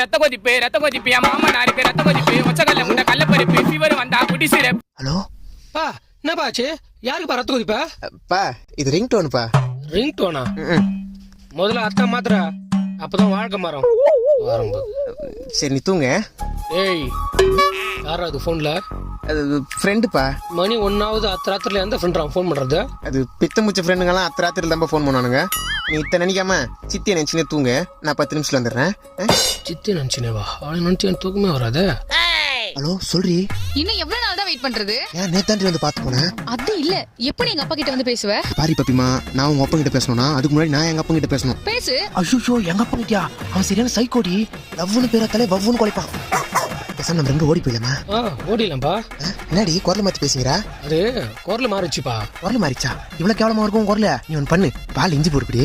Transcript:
ரத்த கொதிப்பு என் மாமனாருக்கு ரத்த கொதிப்பு ஒச்சக்கல்ல முட்டை கள்ளப்பருப்பு ஃபீவர் வந்தா குடி சிரப். ஹலோ பா என்னப்பா ஆச்சு? யாருக்குப்பா ரத்த கொதிப்பா? பா இது ரிங் டோனுப்பா. Ring Donna? முதல்ல அத்தா மாத்திர, அப்பதான் வாழ்க்கை மாறும். சரி நீ தூங்க. ஏய் யாரா அது போன்ல? அது ஃப்ரெண்டுப்பா. மணி 1 அத்தராத்திரில எந்த ஃப்ரெண்ட் ஃபோன் பண்றது? அது பித்தமுச்ச ஃப்ரெண்டுங்கெல்லாம் அத்தராத்திரில தான் ஃபோன் பண்ணுவானுங்க. நீ இத்தனை நினைக்காம சித்தியை நினைச்சுனே தூங்க. நான் 10 நிமிஷத்துல வந்துடுறேன். சித்தி நினைச்சினேவா? அவளை நினைச்சு எனக்கு தூக்கமே வராது. ஹலோ சொல்றி. இன்னும் எவ்வளவு நாள் தான் வெயிட் பண்றது? ஏன் நேத்தாண்டி வந்து பாத்து போனேன். அது இல்ல, எப்படி எங்க அப்பா கிட்ட வந்து பேசுவ? பாரி பப்பிமா, நான் உங்க அப்பா கிட்ட பேசணும்னா அதுக்கு முன்னாடி நான் எங்க அப்பா கிட்ட பேசணும். பேசு. ஐயோ எங்க அப்பா கிட்டயா? அவன் சரியான சைக்கோடி. லவ்னு பேரத்தாலே வவ்வுன்னு குலைப்பான். பேசாம நம்ம ரெண்டு ஓடி போயிடலாமா? ஓடிடலாம்ப்பா. என்னடி குரல் மாத்தி பேசுகிறா? அது குரல் மாறிச்சுப்பா. குரல் மாறிச்சா? இவ்வளவு கேவலமா இருக்கும் குரல? நீ ஒன்னு பண்ணு, பால் இஞ்சி போடுப்படி.